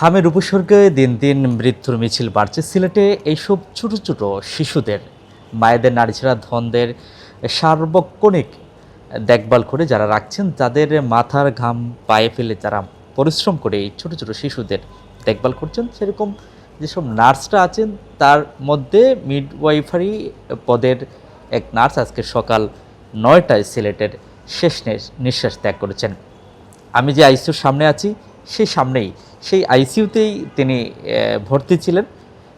হামের উপসর্গে দিন দিন মৃত্যুর মিছিল বাড়ছে সিলেটে। এইসব ছোট ছোট শিশুদের মায়েদের নারীছাড়া ধনদের সার্বক্ষণিক দেখভাল করে যারা রাখছেন, তাদের মাথার ঘাম পায়ে ফেলে যারা পরিশ্রম করে এই ছোট ছোট শিশুদের দেখভাল করছেন, সেরকম যেসব নার্সরা আছেন তার মধ্যে মিডওয়াইফারি পদের এক নার্স আজকে সকাল 9টায় সিলেটের শেষ নিঃশ্বাস ত্যাগ করেছেন। আমি যে আইসিইউর সামনে আছি সেই সামনেই, সেই আইসিইউতেই তিনি ভর্তি ছিলেন।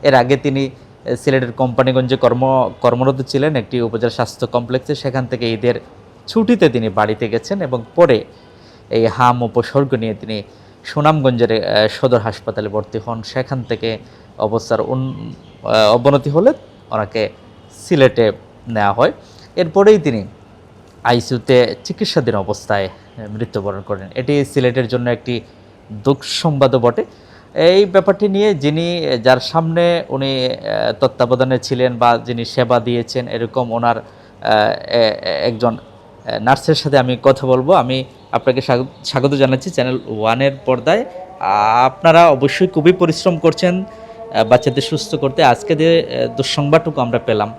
এর আগে তিনি সিলেটের কোম্পানিগঞ্জে কর্মরত ছিলেন একটি উপজেলা স্বাস্থ্য কমপ্লেক্সে। সেখান থেকে ঈদের ছুটিতে তিনি বাড়িতে গেছেন এবং পরে এই হাম উপসর্গ নিয়ে তিনি সুনামগঞ্জের সদর হাসপাতালে ভর্তি হন। সেখান থেকে অবস্থার অবনতি হলে ওনাকে সিলেটে নেওয়া হয়। এরপরেই তিনি আইসিইউতে চিকিৎসাধীন অবস্থায় মৃত্যুবরণ করেন। এটি সিলেটের জন্য একটি দুঃসংবাদও বটে। এই ব্যাপারটি নিয়ে যার সামনে উনি তত্ত্বাবধানে ছিলেন বা যিনি সেবা দিয়েছেন, এরকম ওনার একজন নার্সের সাথে আমি কথা বলবো। আমি আপনাকে স্বাগত জানাচ্ছি চ্যানেল ওয়ানের পর্দায়। আপনারা অবশ্যই খুবই পরিশ্রম করছেন বাচ্চাদের সুস্থ করতে। আজকে যে দুঃসংবাদটুকু আমরা পেলাম,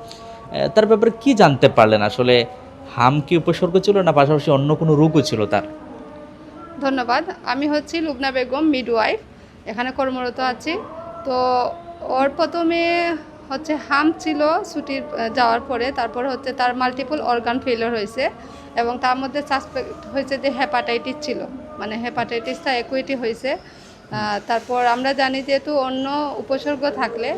তার ব্যাপারে কি জানতে পারলেন? আসলে হাম কি উপসর্গ ছিল, না পাশাপাশি অন্য কোনো রোগও ছিল তার? ধন্যবাদ। আমি হচ্ছি লুবনা বেগম, মিডওয়াইফ, এখানে কর্মরত আছি। তো ওর প্রথমে হচ্ছে হাম ছিল ছুটির যাওয়ার পরে, তারপর হচ্ছে তার মাল্টিপল অর্গান ফেলিওর হয়েছে এবং তার মধ্যে সাসপেক্ট হয়েছে যে হেপাটাইটিস ছিল, মানে হেপাটাইটিসটা অ্যাকুইটি হয়েছে। তারপর আমরা জানি যেহেতু অন্য উপসর্গ থাকলে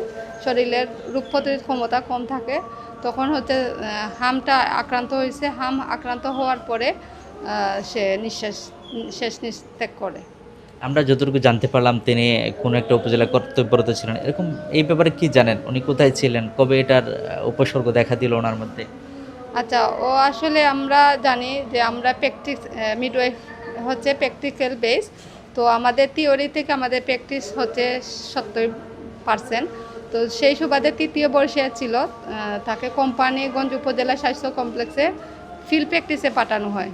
শরীরের রোগ প্রতিরোধ ক্ষমতা কম থাকে, তখন হচ্ছে হামটা আক্রান্ত হয়েছে। হাম আক্রান্ত হওয়ার পরে সে শেষ নিঃত্যাগ করে। আমরা যতটুকু জানতে পারলাম তিনি কোনো একটা উপজেলা কর্তব্যরত ছিলেন, এরকম এই ব্যাপারে কি জানেন? উনি কোথায় ছিলেন, কবে এটার উপসর্গ দেখা দিল ওনার মধ্যে? আচ্ছা, ও আসলে আমরা জানি যে আমরা মিডওয়াইফ হচ্ছে প্র্যাকটিক্যাল বেস। তো আমাদের থিওরি থেকে আমাদের প্র্যাকটিস হচ্ছে 70%। তো সেই সুবাদে তৃতীয় বর্ষে ছিল, তাকে কোম্পানিগঞ্জ উপজেলা স্বাস্থ্য কমপ্লেক্সে ফিল্ড প্র্যাকটিসে পাঠানো হয়।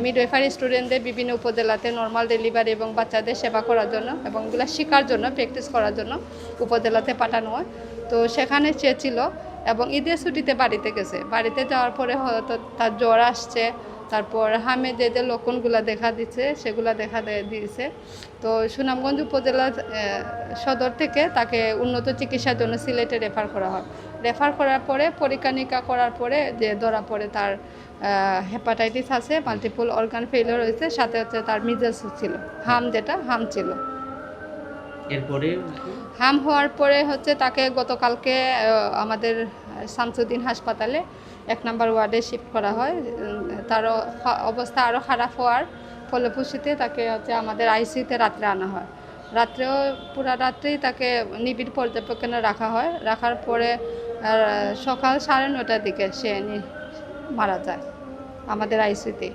মিডওয়াইফারি স্টুডেন্টদের বিভিন্ন উপজেলাতে নর্মাল ডেলিভারি এবং বাচ্চাদের সেবা করার জন্য এবং এগুলো শেখার জন্য, প্র্যাকটিস করার জন্য উপজেলাতে পাঠানো হয়। তো সেখানে সে ছিল এবং ঈদের ছুটিতে বাড়িতে গেছে। বাড়িতে যাওয়ার পরে হয়তো তার জ্বর আসছে, তারপর হামে যে লক্ষণগুলো দেখা দিচ্ছে সেগুলো দিয়েছে। তো সুনামগঞ্জ উপজেলার সদর থেকে তাকে উন্নত চিকিৎসার জন্য সিলেটে রেফার করা হয়। রেফার করার পরে পরীক্ষা নিরীক্ষা করার পরে যে ধরা পড়ে তার হেপাটাইটিস আছে, মাল্টিপল অর্গান ফেলিওর হয়েছে, সাথে হচ্ছে তার মিজেলস ছিল, হাম ছিল। এরপরে হাম হওয়ার পরে হচ্ছে তাকে গতকালকে আমাদের শামসুদ্দিন হাসপাতালে 1 নম্বর ওয়ার্ডে শিফট করা হয়। তার অবস্থা আরও খারাপ হওয়ার ফলপ্রসূতে তাকে হচ্ছে আমাদের আইসিইউতে রাত্রে আনা হয়। রাত্রেও পুরো রাত্রেই তাকে নিবিড় পর্যবেক্ষণে রাখা হয়। রাখার পরে সকাল 9:30টার দিকে সে মারা যায় আমাদের আইসিইউতে।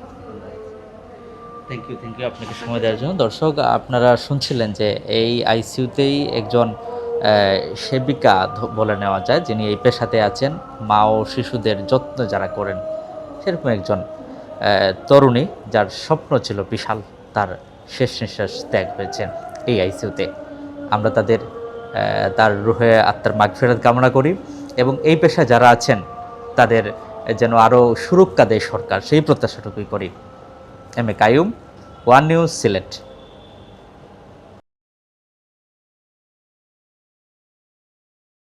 থ্যাংক ইউ আপনাকে সময় দেওয়ার জন্য। দর্শক, আপনারা শুনছিলেন যে এই আইসিইউতেই একজন সেবিকা বলে নেওয়া যায়, যিনি এই পেশাতে আছেন, মা ও শিশুদের যত্ন যারা করেন, সেরকম একজন তরুণী যার স্বপ্ন ছিল বিশাল, তার শেষ নিঃশ্বাস ত্যাগ হয়েছেন এই আইসিইউতে। আমরা তার রুহে আত্মার মাগফিরাত কামনা করি এবং এই পেশা যারা আছেন তাদের যেন আরও সুরক্ষা দেয় সরকার, সেই প্রত্যাশাটুকুই করি। M A Qayyum, one news, Sylhet.